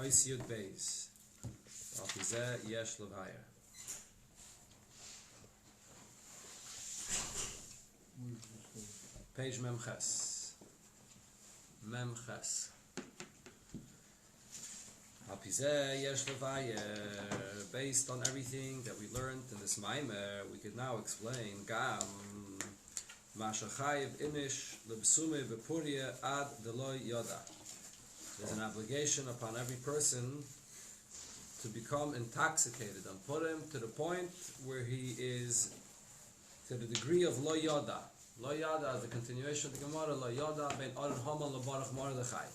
Ois Yud Beis. Alpizeh Yesh Levaya. Page Memches. Memches. Alpizeh Yesh Levaya. Based on everything that we learned in this Maimer, we could now explain Gam Mashachayev Imish Lebsume Bepuria Ad Deloy Yoda. There's an obligation upon every person to become intoxicated on Purim to the point where he is to the degree of Lo Yoda. Lo Yoda is the continuation of the Gemara. Lo Yoda ben Aron Haman LeBarach Mordechai.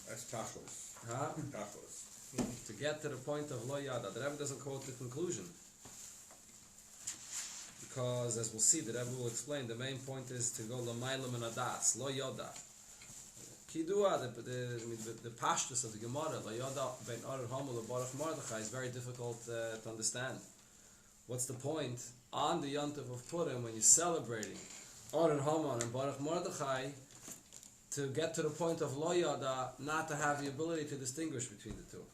That's tachlis. Huh? Tachlis. To get to the point of Lo Yoda. The Rebbe doesn't quote the conclusion. Because, as we'll see, the Rebbe will explain, the main point is to go L'maylam and Adas, Lo Yoda. Kidua, the pashtus of the Gemara, Lo Yoda ben Aron Haman LeBarach Mordechai, is very difficult to understand. What's the point on the Yontif of Purim when you're celebrating Aron Haman and Baruch Mordechai to get to the point of Lo Yoda, not to have the ability to distinguish between the two?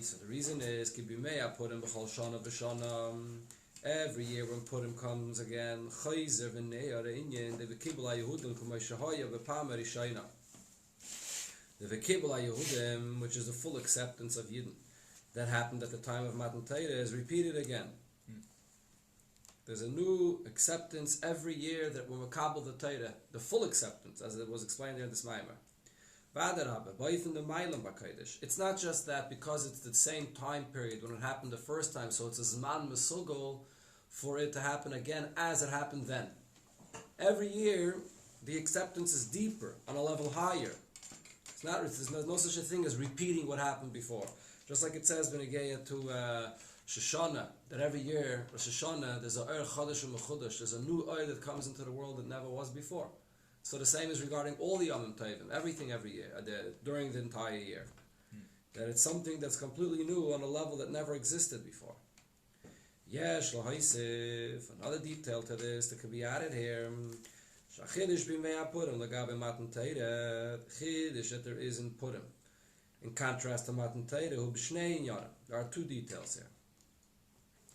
So the reason is Kibimeya Purim b'chol shana v'shana. Every year when Purim comes again, Chayzer v'nei inyan the v'kibul haYehudim k'may shahaya v'pam harishayna. The v'kibul haYehudim, which is the full acceptance of Yidden, that happened at the time of Matan Torah, is repeated again. There's a new acceptance every year that we're makabel the Torah, the full acceptance, as it was explained there in this Maimer. It's not just that because it's the same time period when it happened the first time, so it's a zman mesugol for it to happen again as it happened then. Every year, the acceptance is deeper, on a level higher. There's no such a thing as repeating what happened before. Just like it says when it get to Shoshana, that every year, Rosh Hashanah, there's a Ohr Chodesh and Mechudesh, there's a new Ohr that comes into the world that never was before. So the same is regarding all the Yomim Tovim, everything every year, during the entire year. That it's something that's completely new on a level that never existed before. Yesh L'Haisif, another detail to this that could be added here. Chassidus Maamar Purim Lagabe Matan Torah, Chiddush that there is in Purim. In contrast to Matan Torah, who b'shnei inyanim. There are two details here.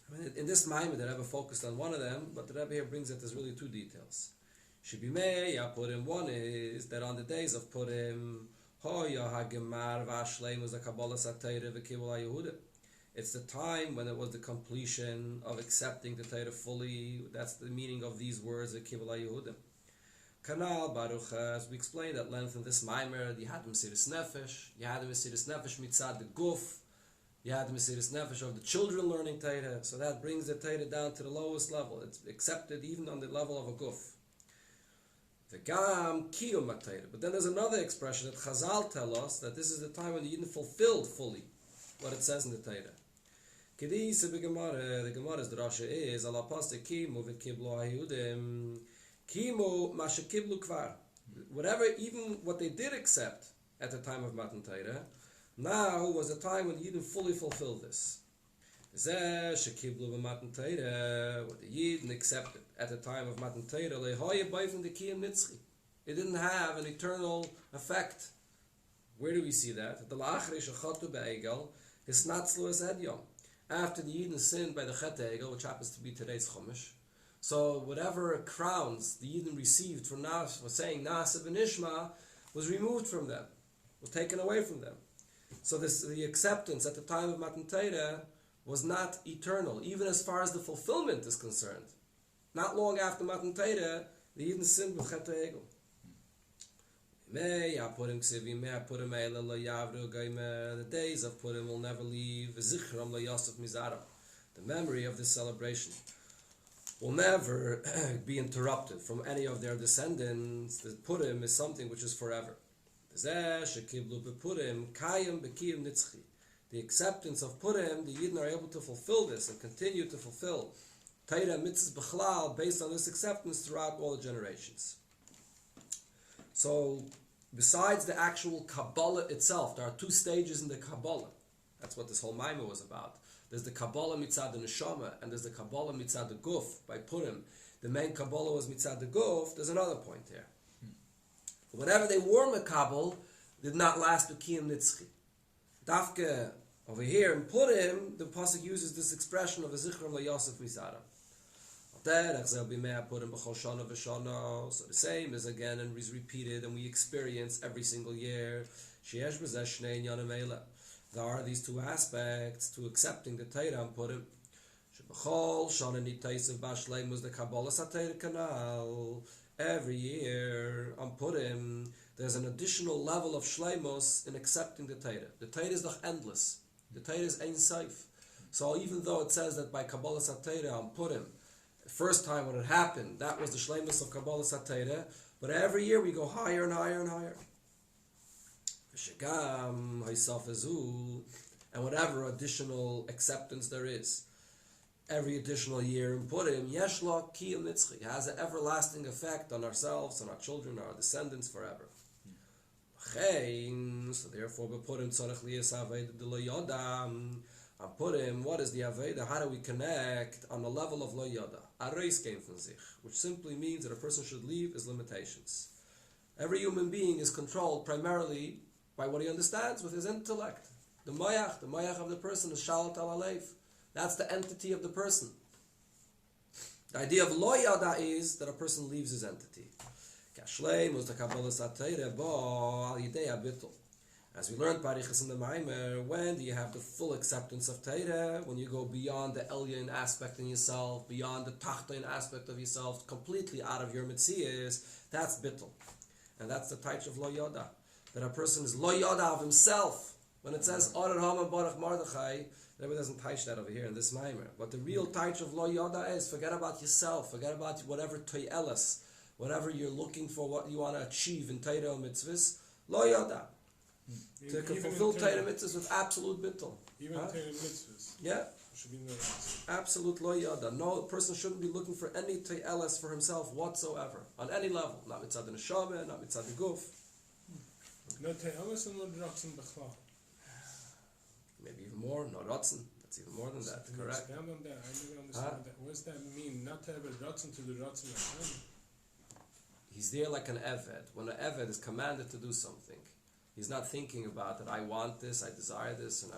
I mean, in this Maimer, the Rebbe focused on one of them, but the Rebbe here brings that there's really two details. Shibimei Purim, one is that on the days of Purim, it's the time when it was the completion of accepting the Torah fully. That's the meaning of these words, the Kibul HaYehudim. Kanal Baruch, as we explained at length in this Maimer, you had the Mesiris Nefesh, you had the Mesiris Nefesh mitzad the Guf, you had the Mesiris Nefesh of the children learning Torah, so that brings the Torah down to the lowest level. It's accepted even on the level of a Guf. The Gam Kiyum Torah. But then there's another expression that Chazal tell us that this is the time when the Yidden fulfilled fully what it says in the Torah. Kedisa b'Gemara, the Gemara's drasha is ala pasta kimu v'kiblu hayudim kimu mashakiblu kvar. Whatever, even what they did accept at the time of Matan Torah, now was a time when the Yidden fully fulfilled this. Zeh shekiblu b'Matan Torah, what the Yidden accepted at the time of Matan Torah, lehoye b'ayfim dekiyim nitzchi. It didn't have an eternal effect. Where do we see that? The la'achrei shechatu be'egel hisnatzlu es hedyom. After the Yidden sinned by the Chet Egel, which happens to be today's Chumash, so whatever crowns the Yidden received for saying Naaseh v'Nishma was removed from them, was taken away from them. So the acceptance at the time of Matan Torah was not eternal, even as far as the fulfillment is concerned. Not long after Matan Torah, the Yidden sinned with Chet Egel. The days of Purim will never leave. The memory of this celebration will never be interrupted from any of their descendants. The Purim is something which is forever. The acceptance of Purim, the Yidden are able to fulfill this and continue to fulfill Torah mitzvahs b'chlal based on this acceptance throughout all the generations. So, besides the actual Kabbalah itself, there are two stages in the Kabbalah. That's what this whole Maimer was about. There's the Kabbalah mitzad the Neshama, and there's the Kabbalah mitzad the Guf by Purim. The main Kabbalah was mitzad the Guf. There's another point here. Whatever they were Makabal, did not last to Kiyam Nitzchi. Dafke, over here in Purim, the Pasuk uses this expression of a Zichron LaYosef Mizara. So the same is again and is repeated and we experience every single year. There are these two aspects to accepting the Torah and Purim. Every year on Purim, there's an additional level of shleimus in accepting the Torah. The Torah is not endless. The Torah is Ein Sof. So even though it says that by Kabbalah Satayra on Purim, the first time when it happened, that was the shleimus of Kabbalah Satayra, but every year we go higher and higher and higher. And whatever additional acceptance there is, every additional year in Purim, Yeshla Kiyam Nitzchi, has an everlasting effect on ourselves and our children, our descendants forever. So therefore, Purim tzarich liyas aveda de lo yodam. On Purim, what is the aveda? How do we connect on the level of lo yoda? Areis came from sich, which simply means that a person should leave his limitations. Every human being is controlled primarily by what he understands with his intellect. The mayach of the person is shalat al alev. That's the entity of the person. The idea of lo yada is that a person leaves his entity. As we learned Parichas in the Maamar, when do you have the full acceptance of Torah? When you go beyond the Elyon aspect in yourself, beyond the Tachton aspect of yourself, completely out of your Metzias, that's Bittul. And that's the Taich of Lo Yoda. That a person is Lo Yoda of himself. When it says Orer Hama Baruch Mordechai, everybody doesn't Taich that over here in this Maamar. But the real Taich of Lo Yoda is forget about yourself, forget about whatever Toyelis, whatever you're looking for, what you want to achieve in Torah or mitzvahs, Lo Yoda. To fulfill Torah mitzvahs with absolute bittul. Even Torah mitzvahs. Yeah. Should be no answer. Absolute Lo Yoda. No person shouldn't be looking for any Toyelis for himself whatsoever, on any level. Not mitzad the neshama, not mitzad the guf. No Torah and no Ratzon b'chlal. Maybe even more, no Ratzon. That's even more than that, correct? Expand on that. I never understand that. What does that mean? Not to have a Ratzon to the Ratzon Hashem. He's there like an Eved. When an Eved is commanded to do something, he's not thinking about that I want this, I desire this, and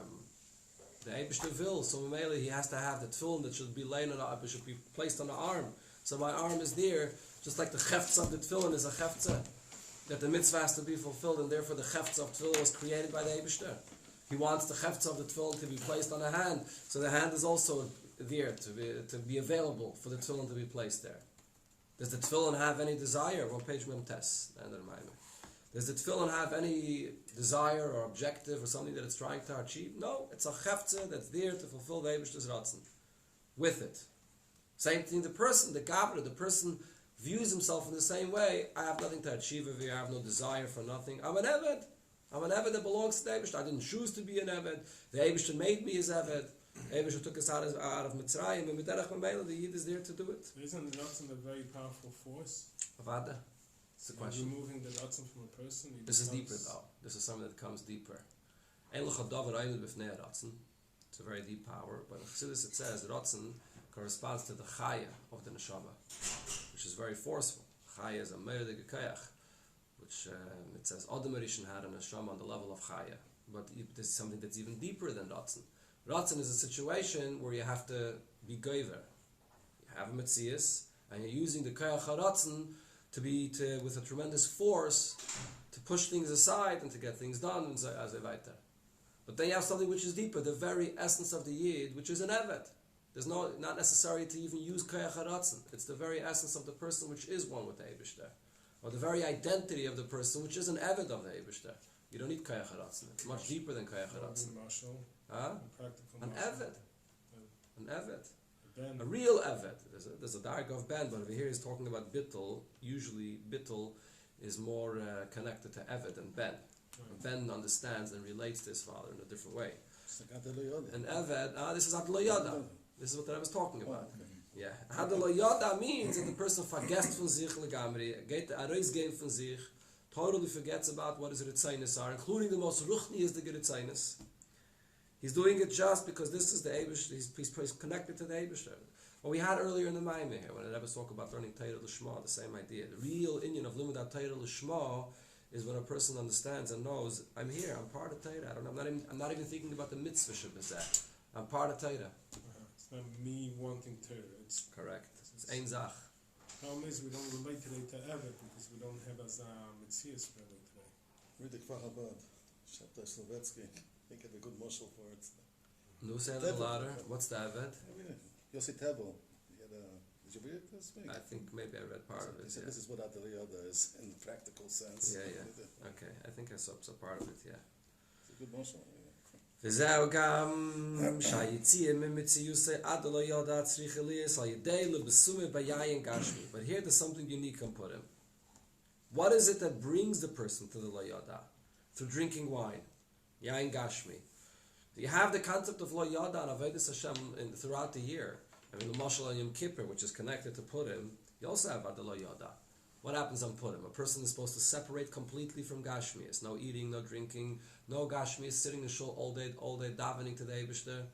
the Eibishter will. So mainly he has to have the tefillin that should be laying on the should be placed on the arm. So my arm is there, just like the cheftz of the tefillin is a cheftza, that the mitzvah has to be fulfilled, and therefore the cheftz of tefillin was created by the Eibishter. He wants the cheftz of the tefillin to be placed on a hand, so the hand is also there to be available for the tefillin to be placed there. Does the tefillin have any desire? One page mem tes. Does the tefillin have any desire or objective or something that it's trying to achieve? No, it's a cheftza that's there to fulfill the Eibishter's ratzon. With it. Same thing, the person, the gabra, the person views himself in the same way. I have nothing to achieve over here. I have no desire for nothing. I'm an Eved. I'm an Eved that belongs to the Eibishter. I didn't choose to be an Eved. The Eibishter made me his Eved. Eibishter took us out of Mitzrayim, and Miderach Mamela, the Yid is there to do it. Isn't Ratzon a very powerful force? Avada? It's a question. Removing the Ratzon from a person. This is deeper though. This is something that comes deeper. It's a very deep power, but in Chassidus it says Ratzon corresponds to the Chaya of the Neshama, which is very forceful. Chaya is a Meirdig Kayach, which it says Adam Rishon had a Neshama on the level of Chaya, but this is something that's even deeper than Ratzon. Ratzon is a situation where you have to be gover. You have a Metzias, and you're using the Kayach HaRatzon with a tremendous force to push things aside and to get things done as a weiter. But then you have something which is deeper, the very essence of the Yid, which is an Eved. There's not necessary to even use Kayach HaRatzon. It's the very essence of the person which is one with the Eibishter. Or the very identity of the person which is an Eved of the Eibishter. You don't need Kayach HaRatzon. It's much deeper than Kayach HaRatzon. An Eved. An Eved. A real Eved. There's a diag of Ben, but over here he's talking about Bittul. Usually Bittul is more connected to Eved than Ben. Ben understands and relates to his father in a different way. An Eved, this is Ad Lo Yada. This is what I was talking about. Yeah. Ad Lo Yada means that the person vergesst von sich legamri, geht the Areis game von sich, totally forgets about what his Ritzainis are, including the most ruchni is the Ritzainis. He's doing it just because this is the Eibush. He's connected to the Eibush. What we had earlier in the Maamar here, when I was talking about learning Torah L'Shma, the same idea. The real inyan of Limud Torah L'Shma is when a person understands and knows, I'm here, I'm part of Torah. I'm not even thinking about the mitzvah shebizeh. I'm part of Torah. It's not me wanting Torah. It's correct. It's ein zach. Problem is we don't relate today to Evet because we don't have as Metzias really today. Read the Kfar Chabad, Shabtai Slovetsky. I think I have a good mushal for it. No, say it louder. What's the Aved? I mean, Yossi Tevel. Did you read it this week? I think maybe I read part of it. He said Yeah. this is what Adeliyada is in the practical sense. Yeah. Okay, I think I saw some part of it. Yeah. It's a good mushal. וזהו גם שהיציאה ממציאוסי עד לא ידע צריך להיות על ידי לבסומי ביין גשמי. But here there's something unique on Purim. What is it that brings the person to the lo yada? Through drinking wine. Yain gashmi. You have the concept of lo yada and Avodas Hashem throughout the year. I mean, the Mashal and Yom Kippur, which is connected to Purim, you also have ad lo yada. What happens on Purim? A person is supposed to separate completely from Gashmias. No eating, no drinking, no Gashmias, sitting in shul all day davening to the Eibishter.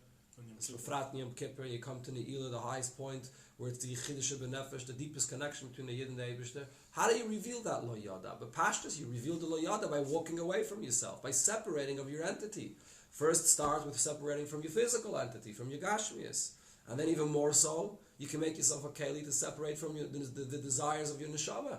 It's Befrat Yom Kippur, you come to Ne'ilah, the highest point, where it's the Yichidish B'nefesh, the deepest connection between the Yid and the Eibishter. How do you reveal that Lo Yada? But Pashtus, you reveal the Lo Yada by walking away from yourself, by separating of your entity. First start with separating from your physical entity, from your Gashmias. And then even more so, you can make yourself a keli to separate from the desires of your neshama.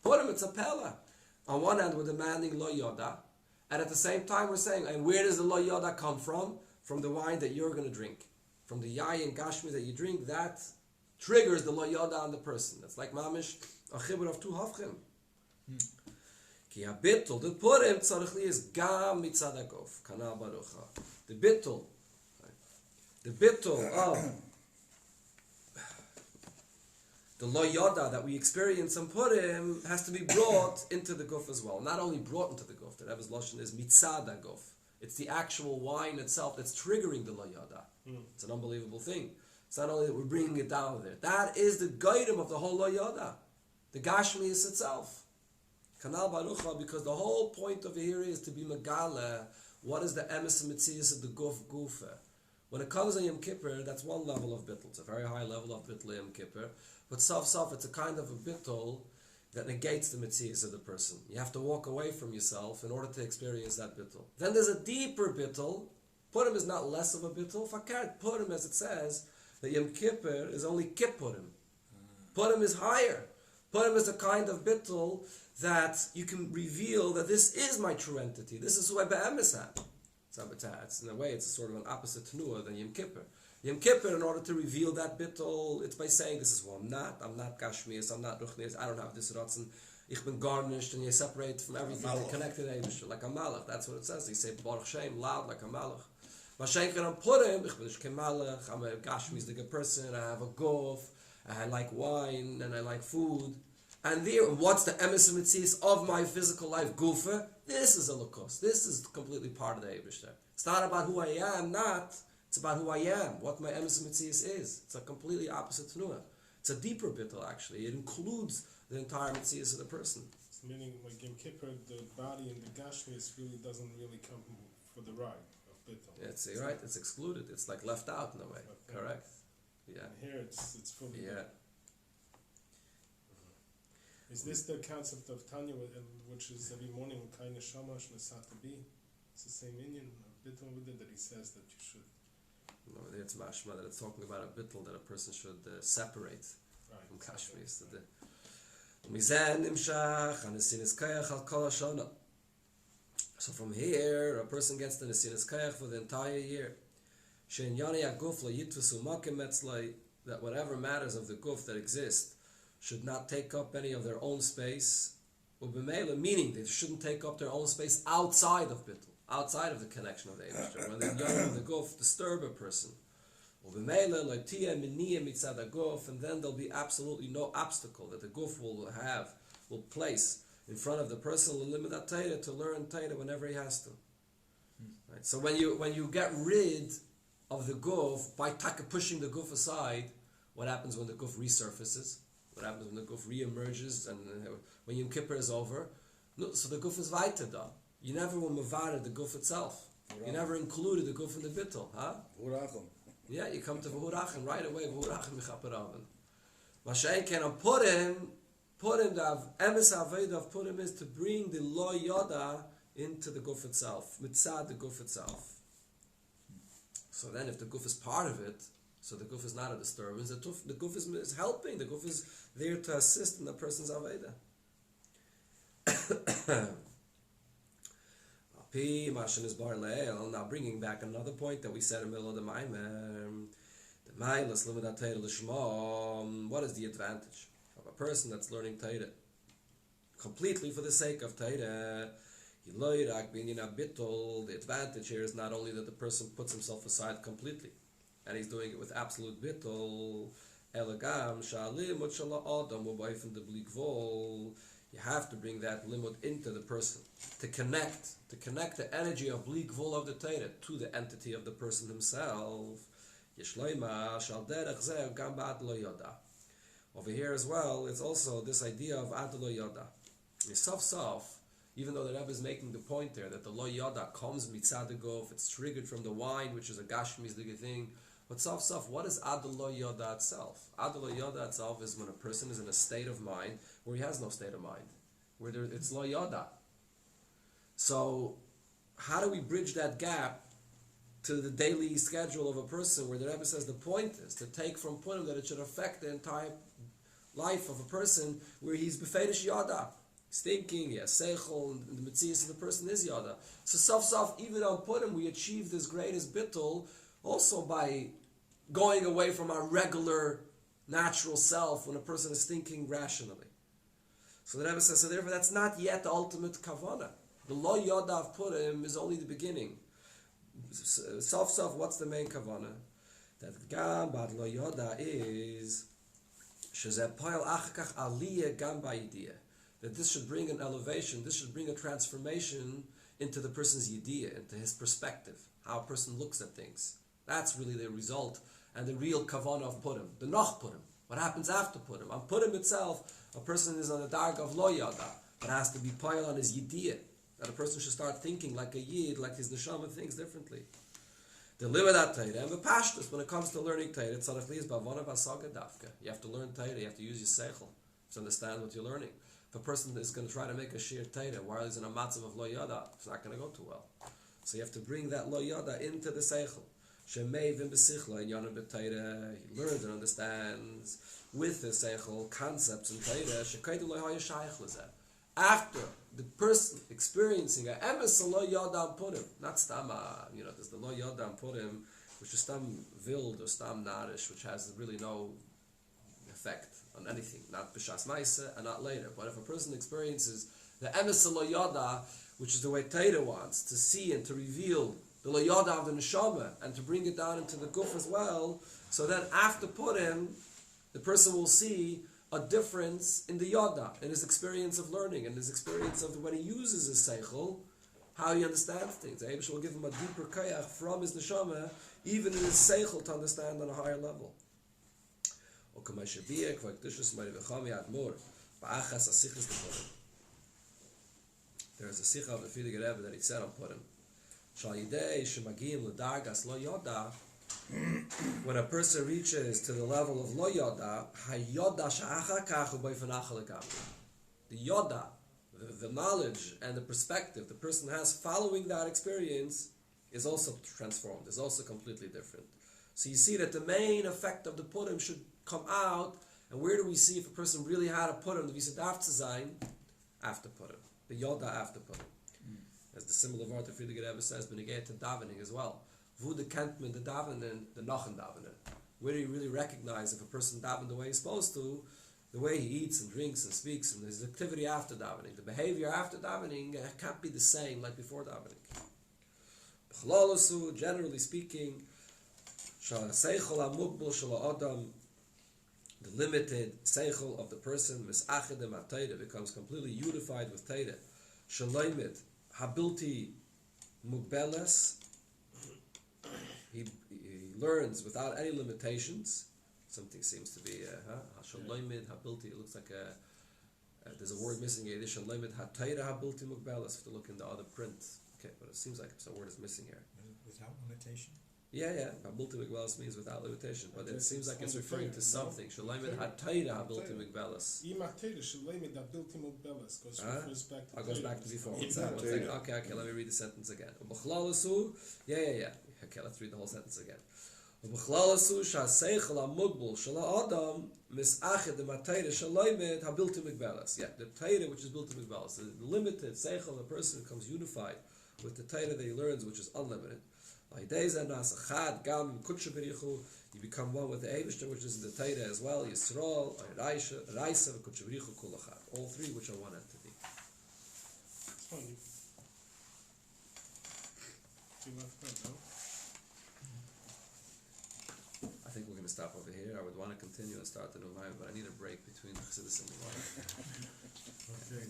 Purim, it's a pella. On one hand, we're demanding lo yoda, and at the same time, we're saying, and where does the lo yoda come from? From the wine that you're going to drink, from the yayin gashmi that you drink. That triggers the lo yoda on the person. It's like mamish a chibur of two havchim. Ki habittul the Purim tzarich li is gam mitzad hagof kanal barucha. The bittul of the lo yoda that we experience in Purim has to be brought into the guf as well. Not only brought into the guf, the Rebbe's lashon is mitzad guf. It's the actual wine itself that's triggering the lo yoda. It's an unbelievable thing. It's not only that we're bringing it down there. That is the guidum of the whole lo yoda. The gashmius itself. Kanal barucha, because the whole point of here is to be megala. What is the emes and mitzias of the guf gufa? When it comes on Yom Kippur, that's one level of bittul. It's a very high level of bittul Yom Kippur. But sof, it's a kind of a bittul that negates the mitzias of the person. You have to walk away from yourself in order to experience that bittul. Then there's a deeper bittul. Purim is not less of a bittul. Fakar Purim, as it says, that Yom Kippur is only Kippurim. Purim is higher. Purim is a kind of bittul that you can reveal that this is my true entity. This is who I be'emes am. It's in a way, it's sort of an opposite tenuah than Yom Kippur. Yom Kippur, in order to reveal that bittul, it's by saying, this is who I'm not Gashmias, I'm not Ruchnias, I don't have this Ratzon, ich bin garnished, and you separate from everything connected to Eibusher, like a Malach. That's what it says. You say, Baruch Shem, loud, like a Malach. Mashenken on Purim, ich bin nicht kein Malach, I'm a Gashmias, the good person, I have a guf, I like wine, and I like food. And there, what's the emes and mitzias of my physical life? Gufa. This is a lakos. This is completely part of the Eibishter. It's not about who I am, it's about who I am, what my emes and mitzias is. It's a completely opposite tenuah. It's a deeper bittul, actually. It includes the entire mitzias of the person. It's meaning, like Yom Kippur, the body and the Gashmias really doesn't really come for the ride of bittul. It's right. It's excluded. It's like left out in a way. Correct. Yeah. And here it's fully Yeah. Is this the concept of Tanya, which is every morning kind of shamash nesatabi? It's the same Indian bittul with it that he says that you should. No, it's mashma that it's talking about a bittul that a person should separate from kashmiris. So from here, a person gets the nesinas kayach for the entire year. That whatever matters of the guf that exist should not take up any of their own space, meaning they shouldn't take up their own space outside of bittul, outside of the connection of the Eibishter. When the young of the guf disturb a person, and then there'll be absolutely no obstacle that the guf will place in front of the person to learn Torah whenever he has to. Right? So when you get rid of the guf by pushing the guf aside, what happens when the guf resurfaces? What happens when the guf re-emerges and when Yom Kippur is over? No, so the guf is weiter da. You never will mavara the guf itself. You never included the guf in the bittul, huh? Yeah, you come to v'hurachim right away. V'hurachim mechaper aven. Mashen can on Purim, the emes aveda of Purim is to bring the lo yoda into the guf itself, mitzad the guf itself. So then if the guf is part of it, so the guf is not a disturbance, the guf is helping, the guf is there to assist in the person's aveda. Now bringing back another point that we said in the middle of the Maimer, what is the advantage of a person that's learning Torah completely for the sake of Torah? The advantage here is not only that the person puts himself aside completely, and he's doing it with absolute bittul. You have to bring that limud into the person to connect the energy of bleak vol of the Torah to the entity of the person himself. Over here as well, it's also this idea of ad lo yoda. Even though the Rebbe is making the point there that the lo yoda comes mitzad the gof, it's triggered from the wine, which is a gashmi's thing. But what is ad lo yoda itself? Ad lo yoda itself is when a person is in a state of mind where he has no state of mind, where it's lo yoda. So, how do we bridge that gap to the daily schedule of a person where the Rebbe says the point is to take from Purim that it should affect the entire life of a person where he's befedish yada. He's thinking, he has seichel, and the mitzias of the person is yada. So even on Purim we achieve this greatest bittul also by going away from our regular natural self when a person is thinking rationally. So the Rebbe says, so therefore that's not yet the ultimate kavanah. The lo yada of Purim is only the beginning. What's the main kavanah? That gam bad lo yoda is that this should bring an elevation, this should bring a transformation into the person's yidiyah, into his perspective, how a person looks at things. That's really the result and the real kavanah of Purim, the noch Purim. What happens after Purim? On Purim itself, a person is on the dark of lo yada, but has to be piled on his yidiyah. That a person should start thinking like a yid, like his neshama thinks differently. Deliver that Torah and the pashtus when it comes to learning Torah. It's you have to learn Torah. You have to use your seichel to understand what you're learning. If a person is going to try to make a shir Torah while he's in a matzav of lo yada, it's not going to go too well. So you have to bring that lo yada into the seichel. Shemei vim b'sichla in yonah b'Torah. He learns and understands with the seichel concepts in Torah. Shekaydu lo haya shayach lezeh. After the person experiencing a emes lo yodam purim, not stam, there's the lo yodam purim, which is stam vild or stam narish, which has really no effect on anything, not b'shas ma'aseh and not later. But if a person experiences the emes lo yoda, which is the way Torah wants to see and to reveal the lo yoda of the neshama and to bring it down into the guf as well, so then after purim, the person will see a difference in the yada, in his experience of learning, in his experience of when he uses his seichel, how he understands things. The Eibush will give him a deeper kayach from his neshama, even in his seichel, to understand on a higher level. There is a sikha of the Friedrich Rebbe that he said on Purim. When a person reaches to the level of lo yoda, the yoda, the knowledge and the perspective the person has following that experience is also transformed, is also completely different. So you see that the main effect of the Purim should come out, and where do we see if a person really had a Purim, the Visadaf Tzayin, after Purim, the yoda after Purim. As the similar word of Friedrich Rebbe says, when you get to davening as well. Wo the kentmen the davening, the nachen davening. Where do you really recognize if a person davened the way he's supposed to, the way he eats and drinks and speaks, and his activity after davening, the behavior after davening can't be the same like before davening. Generally speaking, the limited seichel of the person becomes completely unified with Torah. Shaloimit habilti mugbeles. He learns without any limitations. Something seems to be Shaloimit habilti. It looks like there's a word missing here. Shaloimit hatayra habilti mugbeles. If to look in the other print, okay, but it seems like a word is missing here. Without limitation. Yeah. Habilti Migbelas means without limitation, but Okay, it seems so like it's it's on the referring to Torah, no? something. Shalayim Torah. Hatayra Habilti Torah. Migbelas. Imatera Shalemi da Bilti Mugbelas goes Huh? refers back to Goes Torah. back to before. It's One not second. Torah. Okay, let me read the sentence again. Ubachlalasu, yeah. Okay, let's read the whole sentence again. Ubachlalasu shaseichel hamugbul shala adam misached the matayra shalaymed habilti migbelas. Yeah, the Torah which is built to migbelas, the limited seichel, the person becomes unified with the Torah that he learns, which is unlimited. You become one with the Eibishter, which is in the Torah as well. Yisrael, Raisa, Kutsha B'richu Kulachad. All three, which are one entity. It's fine. You left that, no? I think we're going to stop over here. I would want to continue and start the new line, but I need a break between Chassidus and the line. Okay.